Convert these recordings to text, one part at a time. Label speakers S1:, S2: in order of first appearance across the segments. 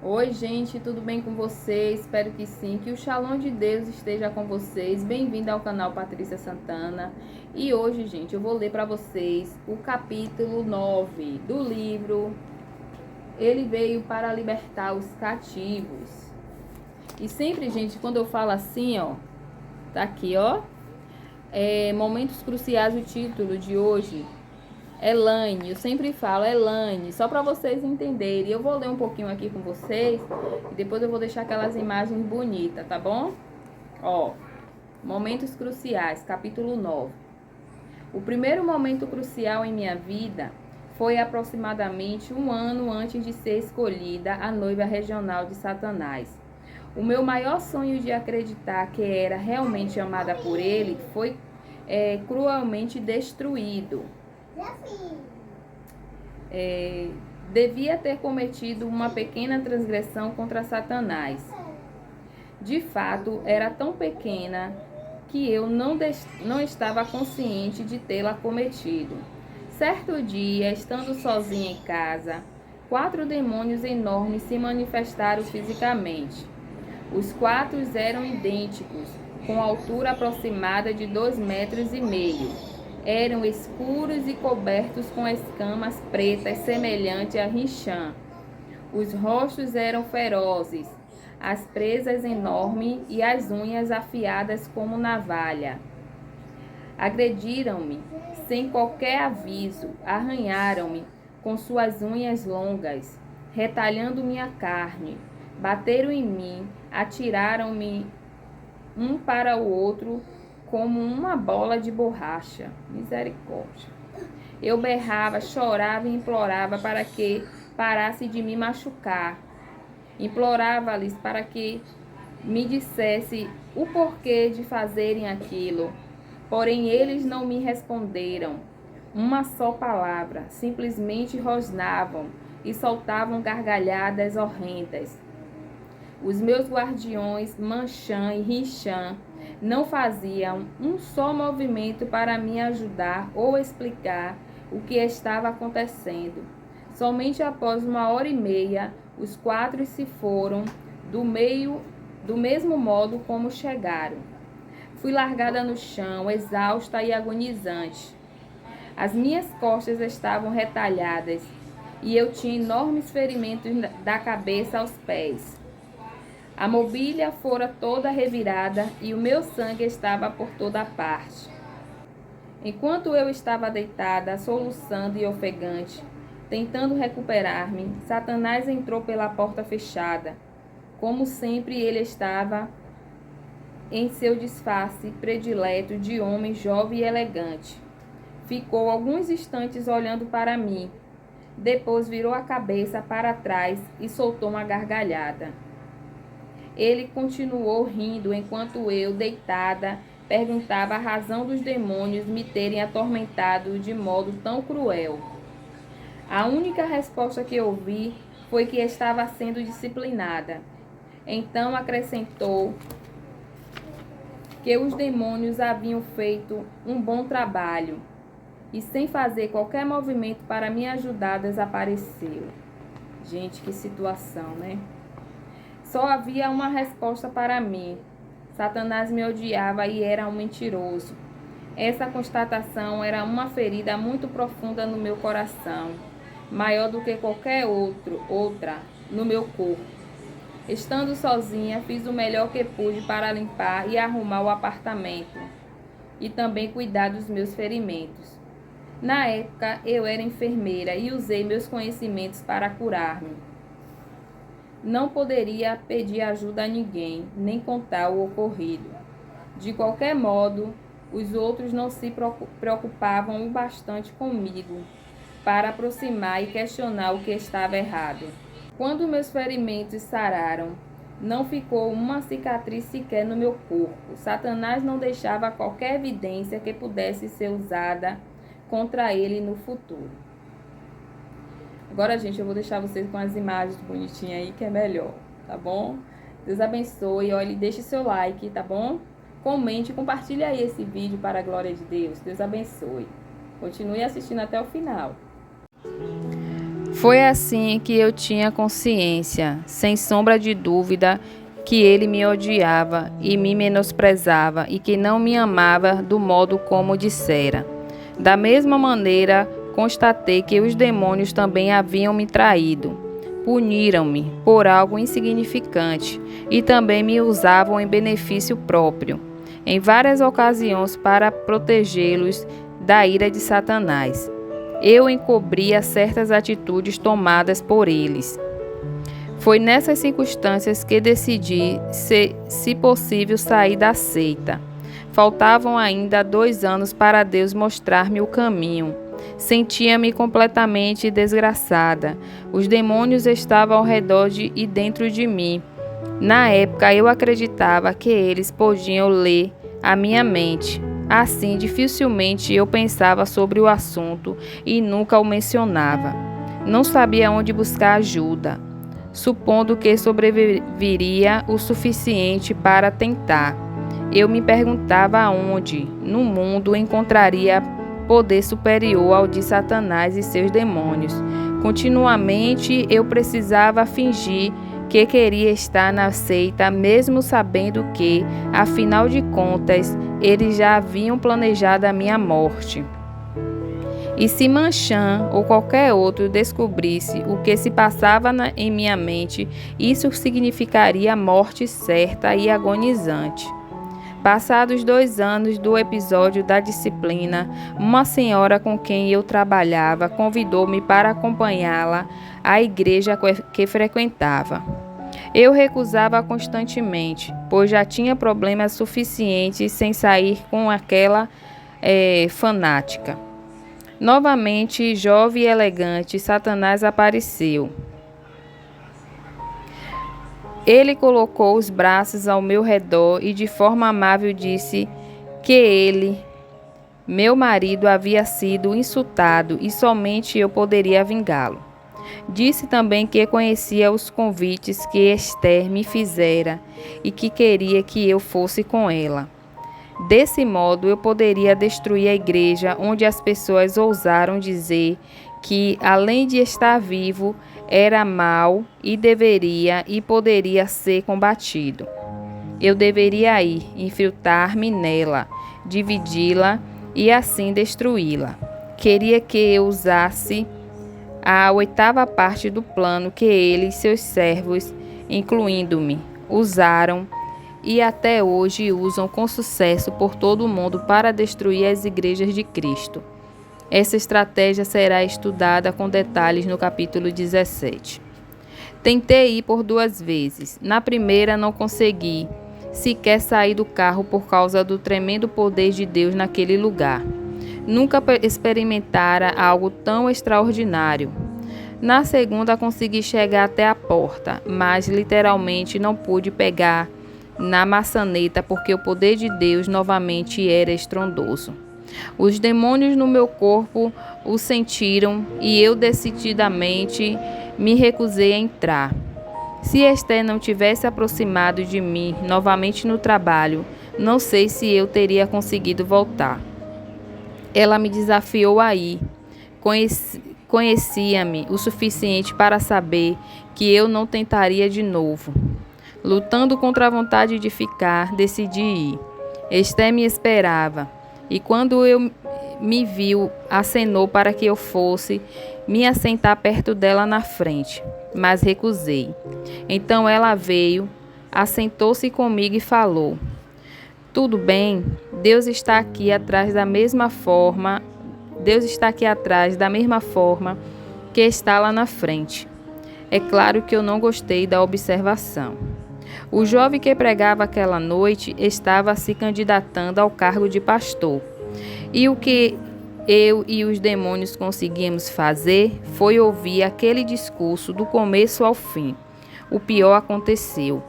S1: Oi, gente, tudo bem com vocês? Espero que sim, que o Shalom de Deus esteja com vocês. Bem-vindo ao canal Patrícia Santana. E hoje, gente, eu vou ler para vocês o capítulo 9 do livro Ele Veio para Libertar os Cativos. E sempre, gente, quando eu falo assim, ó, tá aqui, ó, Momentos Cruciais, o título de hoje. Elaine, eu sempre falo Elaine, só para vocês entenderem. Eu vou ler um pouquinho aqui com vocês e depois eu vou deixar aquelas imagens bonitas, tá bom? Ó, Momentos Cruciais, capítulo 9. O primeiro momento crucial em minha vida foi aproximadamente um ano antes de ser escolhida a noiva regional de Satanás. O meu maior sonho de acreditar que era realmente amada por ele foi cruelmente destruído. Devia ter cometido uma pequena transgressão contra Satanás. De fato, era tão pequena que eu não estava consciente de tê-la cometido. Certo dia, estando sozinha em casa, 4 demônios enormes se manifestaram fisicamente. Os 4 eram idênticos, com altura aproximada de 2,5 metros. Eram escuros e cobertos com escamas pretas semelhante a rinchã. Os rostos eram ferozes, as presas enormes e as unhas afiadas como navalha. Agrediram-me sem qualquer aviso, arranharam-me com suas unhas longas, retalhando minha carne. Bateram em mim, atiraram-me um para o outro como uma bola de borracha. Misericórdia. Eu berrava, chorava e implorava para que parasse de me machucar. Implorava-lhes para que me dissesse o porquê de fazerem aquilo. Porém, eles não me responderam uma só palavra, simplesmente rosnavam e soltavam gargalhadas horrendas. Os meus guardiões, Manchã e Rinchã, não faziam um só movimento para me ajudar ou explicar o que estava acontecendo. Somente após 1h30, os 4 se foram do mesmo modo como chegaram. Fui largada no chão, exausta e agonizante. As minhas costas estavam retalhadas e eu tinha enormes ferimentos da cabeça aos pés. A mobília fora toda revirada e o meu sangue estava por toda parte. Enquanto eu estava deitada, soluçando e ofegante, tentando recuperar-me, Satanás entrou pela porta fechada. Como sempre, ele estava em seu disfarce predileto de homem jovem e elegante. Ficou alguns instantes olhando para mim. Depois virou a cabeça para trás e soltou uma gargalhada. Ele continuou rindo enquanto eu, deitada, perguntava a razão dos demônios me terem atormentado de modo tão cruel. A única resposta que ouvi foi que estava sendo disciplinada. Então acrescentou que os demônios haviam feito um bom trabalho e, sem fazer qualquer movimento para me ajudar, desapareceu. Gente, que situação, né? Só havia uma resposta para mim. Satanás me odiava e era um mentiroso. Essa constatação era uma ferida muito profunda no meu coração, maior do que qualquer outra no meu corpo. Estando sozinha, fiz o melhor que pude para limpar e arrumar o apartamento e também cuidar dos meus ferimentos. Na época, eu era enfermeira e usei meus conhecimentos para curar-me. Não poderia pedir ajuda a ninguém, nem contar o ocorrido. De qualquer modo, os outros não se preocupavam o bastante comigo para aproximar e questionar o que estava errado. Quando meus ferimentos sararam, não ficou uma cicatriz sequer no meu corpo. Satanás não deixava qualquer evidência que pudesse ser usada contra ele no futuro. Agora, gente, eu vou deixar vocês com as imagens bonitinhas aí, que é melhor, tá bom? Deus abençoe, olha, deixe seu like, tá bom? Comente, compartilhe aí esse vídeo para a glória de Deus. Deus abençoe. Continue assistindo até o final. Foi assim que eu tinha consciência, sem sombra de dúvida, que ele me odiava e me menosprezava e que não me amava do modo como dissera. Da mesma maneira, constatei que os demônios também haviam me traído. Puniram-me por algo insignificante e também me usavam em benefício próprio, em várias ocasiões para protegê-los da ira de Satanás. Eu encobria certas atitudes tomadas por eles. Foi nessas circunstâncias que decidi, se possível, sair da seita. Faltavam ainda 2 anos para Deus mostrar-me o caminho. Sentia-me completamente desgraçada. Os demônios estavam ao redor e dentro de mim. Na época, eu acreditava que eles podiam ler a minha mente. Assim, dificilmente eu pensava sobre o assunto e nunca o mencionava. Não sabia onde buscar ajuda, supondo que sobreviveria o suficiente para tentar. Eu me perguntava aonde, no mundo, encontraria poder superior ao de Satanás e seus demônios. Continuamente eu precisava fingir que queria estar na seita, mesmo sabendo que, afinal de contas, eles já haviam planejado a minha morte. E se Manchan ou qualquer outro descobrisse o que se passava em minha mente, isso significaria a morte certa e agonizante. Passados 2 anos do episódio da disciplina, uma senhora com quem eu trabalhava convidou-me para acompanhá-la à igreja que frequentava. Eu recusava constantemente, pois já tinha problemas suficientes sem sair com aquela fanática. Novamente, jovem e elegante, Satanás apareceu. Ele colocou os braços ao meu redor e de forma amável disse que ele, meu marido, havia sido insultado e somente eu poderia vingá-lo. Disse também que conhecia os convites que Esther me fizera e que queria que eu fosse com ela. Desse modo, eu poderia destruir a igreja onde as pessoas ousaram dizer que, além de estar vivo, era mau e deveria e poderia ser combatido. Eu deveria ir, infiltrar-me nela, dividi-la e assim destruí-la. Queria que eu usasse a 8ª parte do plano que ele e seus servos, incluindo-me, usaram e até hoje usam com sucesso por todo o mundo para destruir as igrejas de Cristo. Essa estratégia será estudada com detalhes no capítulo 17. Tentei ir por 2 vezes. Na primeira não consegui sequer sair do carro por causa do tremendo poder de Deus naquele lugar. Nunca experimentara algo tão extraordinário. Na segunda consegui chegar até a porta, mas literalmente não pude pegar na maçaneta porque o poder de Deus novamente era estrondoso. Os demônios no meu corpo o sentiram e eu decididamente me recusei a entrar. Se Esther não tivesse aproximado de mim novamente no trabalho, não sei se eu teria conseguido voltar. Ela me desafiou a ir. Conhecia-me o suficiente para saber que eu não tentaria de novo. Lutando contra a vontade de ficar, decidi ir. Esther me esperava. E quando eu me viu, acenou para que eu fosse me assentar perto dela na frente, mas recusei. Então ela veio, assentou-se comigo e falou: "Tudo bem, Deus está aqui atrás da mesma forma que está lá na frente." É claro que eu não gostei da observação. O jovem que pregava aquela noite estava se candidatando ao cargo de pastor. E o que eu e os demônios conseguimos fazer foi ouvir aquele discurso do começo ao fim. O pior aconteceu.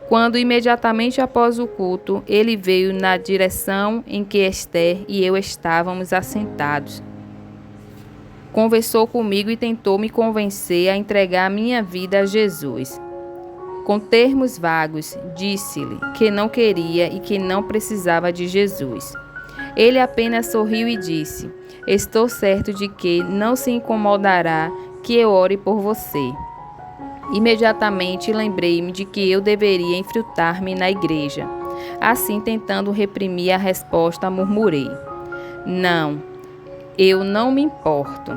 S1: Quando, imediatamente após o culto, ele veio na direção em que Esther e eu estávamos assentados. Conversou comigo e tentou me convencer a entregar minha vida a Jesus. Com termos vagos, disse-lhe que não queria e que não precisava de Jesus. Ele apenas sorriu e disse: "Estou certo de que não se incomodará que eu ore por você. Imediatamente lembrei-me de que eu deveria infiltrar-me na igreja. Assim, tentando reprimir a resposta, murmurei: Não, eu não me importo.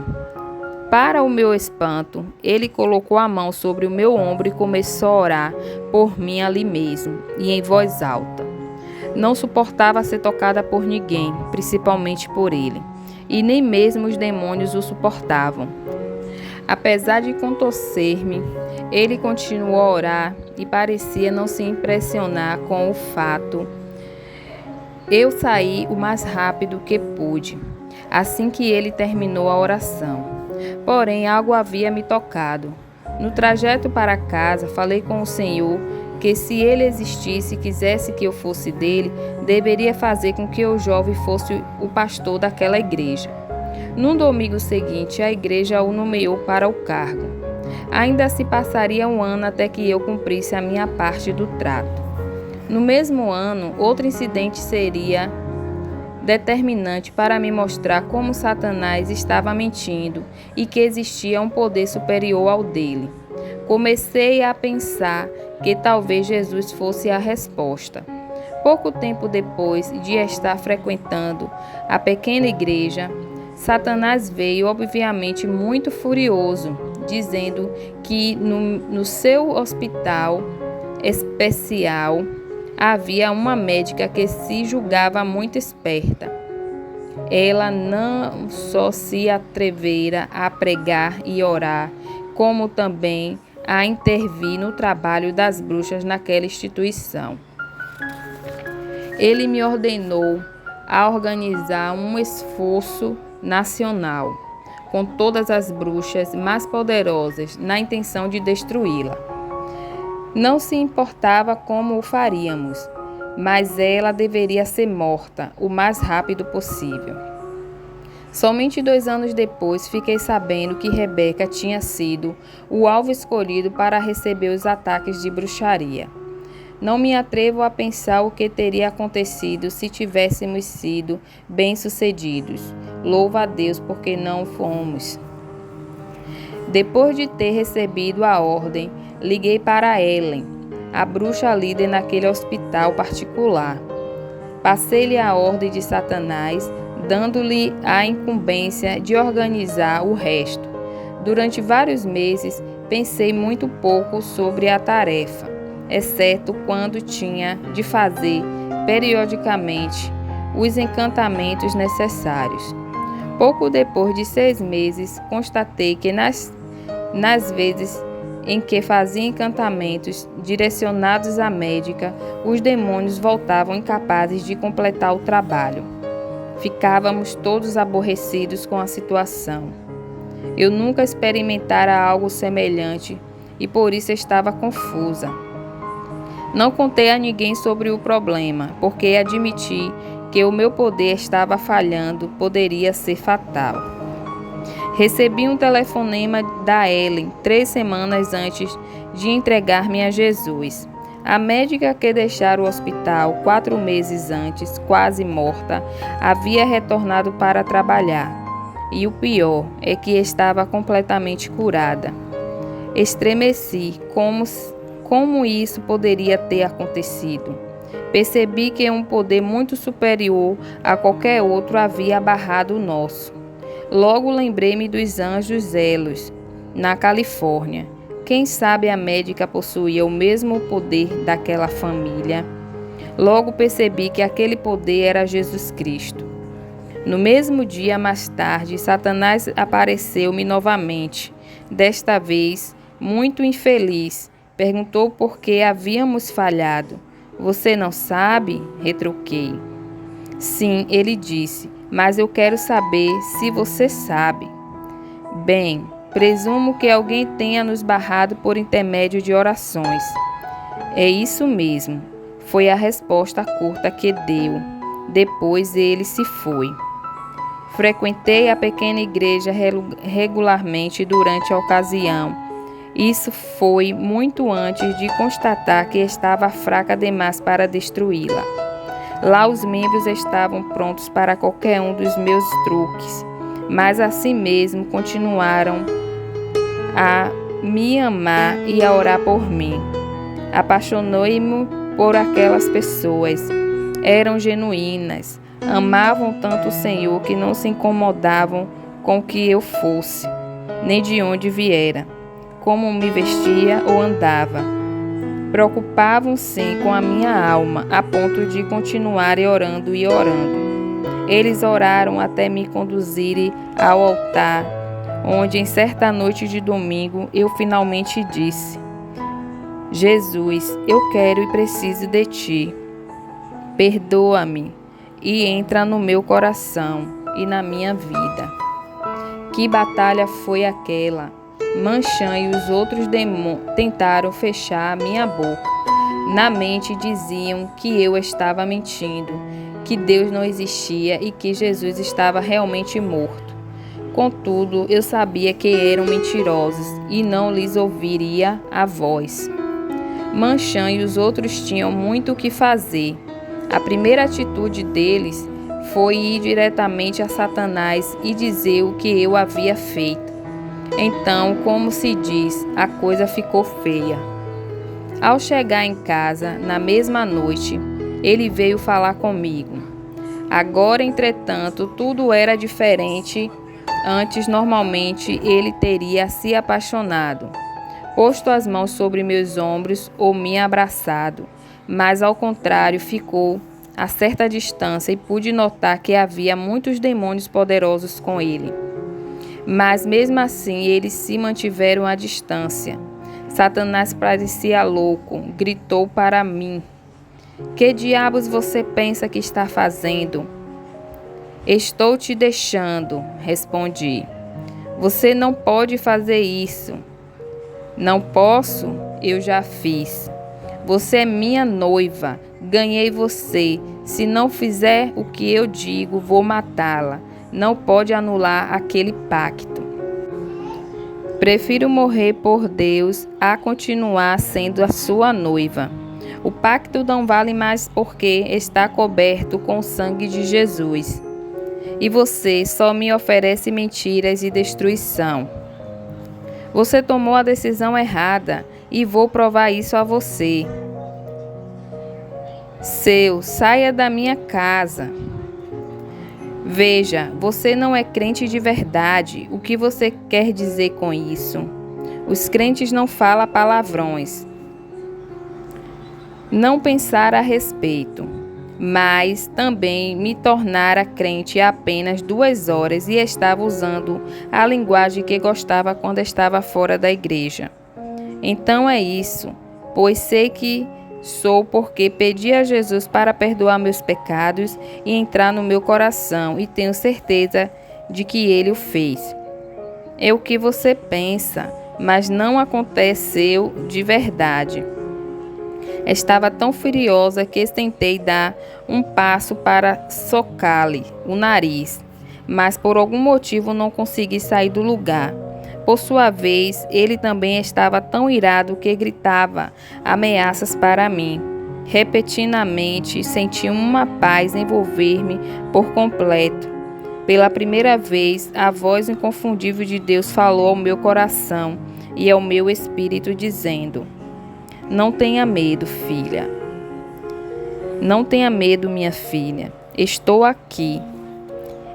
S1: Para o meu espanto, ele colocou a mão sobre o meu ombro e começou a orar por mim ali mesmo, e em voz alta. Não suportava ser tocada por ninguém, principalmente por ele, e nem mesmo os demônios o suportavam. Apesar de contorcer-me, ele continuou a orar e parecia não se impressionar com o fato. Eu saí o mais rápido que pude, assim que ele terminou a oração. Porém, algo havia me tocado. No trajeto para casa, falei com o Senhor que se ele existisse e quisesse que eu fosse dele, deveria fazer com que o jovem fosse o pastor daquela igreja. No domingo seguinte, a igreja o nomeou para o cargo. Ainda se passaria um ano até que eu cumprisse a minha parte do trato. No mesmo ano, outro incidente seria determinante para me mostrar como Satanás estava mentindo e que existia um poder superior ao dele. Comecei a pensar que talvez Jesus fosse a resposta. Pouco tempo depois de estar frequentando a pequena igreja, Satanás veio, obviamente muito furioso, dizendo que no seu hospital especial havia uma médica que se julgava muito esperta. Ela não só se atrevera a pregar e orar, como também a intervir no trabalho das bruxas naquela instituição. Ele me ordenou a organizar um esforço nacional com todas as bruxas mais poderosas na intenção de destruí-la. Não se importava como o faríamos, mas ela deveria ser morta o mais rápido possível. Somente 2 anos depois, fiquei sabendo que Rebeca tinha sido o alvo escolhido para receber os ataques de bruxaria. Não me atrevo a pensar o que teria acontecido se tivéssemos sido bem-sucedidos. Louva a Deus porque não fomos. Depois de ter recebido a ordem, liguei para Ellen, a bruxa líder naquele hospital particular. Passei-lhe a ordem de Satanás, dando-lhe a incumbência de organizar o resto. Durante vários meses, pensei muito pouco sobre a tarefa, exceto quando tinha de fazer, periodicamente, os encantamentos necessários. Pouco depois de 6 meses, constatei que nas vezes em que fazia encantamentos direcionados à médica, os demônios voltavam incapazes de completar o trabalho. Ficávamos todos aborrecidos com a situação. Eu nunca experimentara algo semelhante e por isso estava confusa. Não contei a ninguém sobre o problema, porque admiti que o meu poder estava falhando, poderia ser fatal. Recebi um telefonema da Ellen 3 semanas antes de entregar-me a Jesus. A médica que deixara o hospital 4 meses antes, quase morta, havia retornado para trabalhar. E o pior é que estava completamente curada. Estremeci como isso poderia ter acontecido. Percebi que um poder muito superior a qualquer outro havia barrado o nosso. Logo lembrei-me dos anjos Elos, na Califórnia. Quem sabe a médica possuía o mesmo poder daquela família. Logo percebi que aquele poder era Jesus Cristo. No mesmo dia, mais tarde, Satanás apareceu-me novamente. Desta vez, muito infeliz, perguntou por que havíamos falhado. Você não sabe? Retruquei. Sim, ele disse, mas eu quero saber se você sabe. Bem, presumo que alguém tenha nos barrado por intermédio de orações. É isso mesmo, foi a resposta curta que deu. Depois ele se foi. Frequentei a pequena igreja regularmente durante a ocasião. Isso foi muito antes de constatar que estava fraca demais para destruí-la. Lá os membros estavam prontos para qualquer um dos meus truques, mas assim mesmo continuaram a me amar e a orar por mim. Apaixonei-me por aquelas pessoas. Eram genuínas, amavam tanto o Senhor que não se incomodavam com que eu fosse, nem de onde viera, como me vestia ou andava. Preocupavam-se com a minha alma, a ponto de continuarem orando e orando. Eles oraram até me conduzirem ao altar, onde em certa noite de domingo eu finalmente disse: Jesus, eu quero e preciso de Ti. Perdoa-me e entra no meu coração e na minha vida. Que batalha foi aquela? Manchã e os outros tentaram fechar a minha boca. Na mente diziam que eu estava mentindo, que Deus não existia e que Jesus estava realmente morto. Contudo, eu sabia que eram mentirosos e não lhes ouviria a voz. Manchã e os outros tinham muito o que fazer. A primeira atitude deles foi ir diretamente a Satanás e dizer o que eu havia feito. Então, como se diz, a coisa ficou feia. Ao chegar em casa, na mesma noite, ele veio falar comigo. Agora, entretanto, tudo era diferente. Antes, normalmente, ele teria se apaixonado, posto as mãos sobre meus ombros ou me abraçado, mas ao contrário, ficou a certa distância e pude notar que havia muitos demônios poderosos com ele. Mas mesmo assim eles se mantiveram à distância. Satanás parecia louco, gritou para mim: Que diabos você pensa que está fazendo? Estou te deixando, respondi. Você não pode fazer isso. Não posso? Eu já fiz. Você é minha noiva, ganhei você. Se não fizer o que eu digo, vou matá-la. Não pode anular aquele pacto. Prefiro morrer por Deus a continuar sendo a sua noiva. O pacto não vale mais porque está coberto com o sangue de Jesus. E você só me oferece mentiras e destruição. Você tomou a decisão errada e vou provar isso a você. Saia da minha casa. Veja, você não é crente de verdade. O que você quer dizer com isso? Os crentes não falam palavrões. Não pensar a respeito, mas também me tornara crente há apenas 2 horas e estava usando a linguagem que gostava quando estava fora da igreja. Então é isso, pois sei que sou porque pedi a Jesus para perdoar meus pecados e entrar no meu coração e tenho certeza de que Ele o fez. É o que você pensa, mas não aconteceu de verdade. Estava tão furiosa que tentei dar um passo para socar-lhe o nariz, mas por algum motivo não consegui sair do lugar. Por sua vez, ele também estava tão irado que gritava ameaças para mim. Repentinamente, senti uma paz envolver-me por completo. Pela primeira vez, a voz inconfundível de Deus falou ao meu coração e ao meu espírito, dizendo: Não tenha medo, filha. Não tenha medo, minha filha. Estou aqui.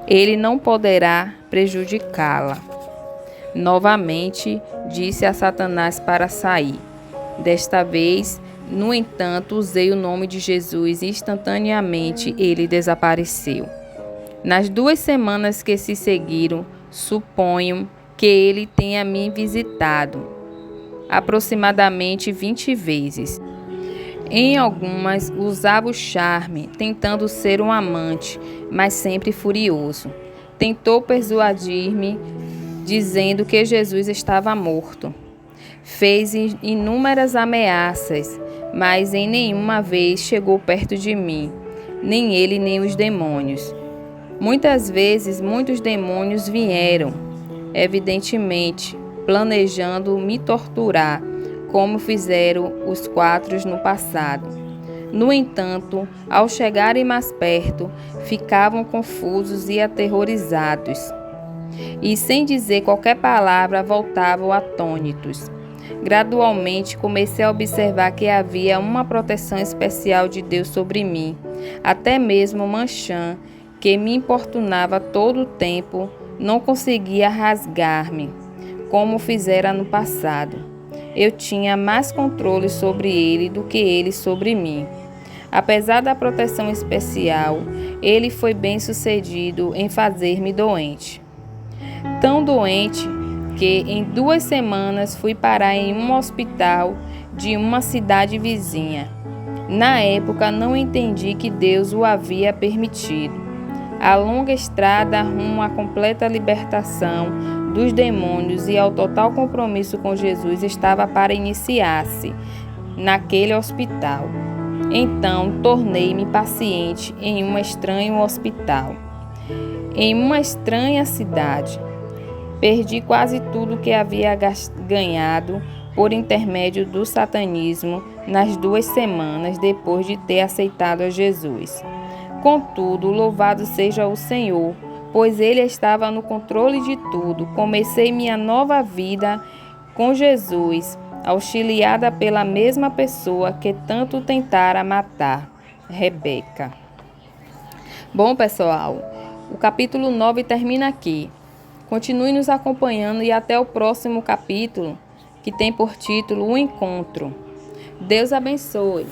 S1: Ele não poderá prejudicá-la. Novamente, disse a Satanás para sair. Desta vez, no entanto, usei o nome de Jesus e instantaneamente ele desapareceu. Nas 2 semanas que se seguiram, suponho que ele tenha me visitado aproximadamente 20 vezes. Em algumas, usava o charme, tentando ser um amante, mas sempre furioso. Tentou persuadir-me, dizendo que Jesus estava morto. Fez inúmeras ameaças, mas em nenhuma vez chegou perto de mim, nem ele nem os demônios. Muitas vezes, muitos demônios vieram, evidentemente, planejando me torturar, como fizeram os 4 no passado. No entanto, ao chegarem mais perto, ficavam confusos e aterrorizados. e, sem dizer qualquer palavra, voltavam atônitos. Gradualmente, comecei a observar que havia uma proteção especial de Deus sobre mim. Até mesmo Manchã, que me importunava todo o tempo, não conseguia rasgar-me, como fizera no passado. Eu tinha mais controle sobre ele do que ele sobre mim. Apesar da proteção especial, ele foi bem-sucedido em fazer-me doente. Tão doente que em 2 semanas fui parar em um hospital de uma cidade vizinha. Na época não entendi que Deus o havia permitido. A longa estrada rumo à completa libertação dos demônios e ao total compromisso com Jesus estava para iniciar-se naquele hospital. Então tornei-me paciente em um estranho hospital, em uma estranha cidade. Perdi quase tudo que havia ganhado por intermédio do satanismo nas 2 semanas depois de ter aceitado a Jesus. Contudo, louvado seja o Senhor, pois Ele estava no controle de tudo. Comecei minha nova vida com Jesus, auxiliada pela mesma pessoa que tanto tentara matar, Rebeca. Bom, pessoal, o capítulo 9 termina aqui. Continue nos acompanhando e até o próximo capítulo, que tem por título O Encontro. Deus abençoe.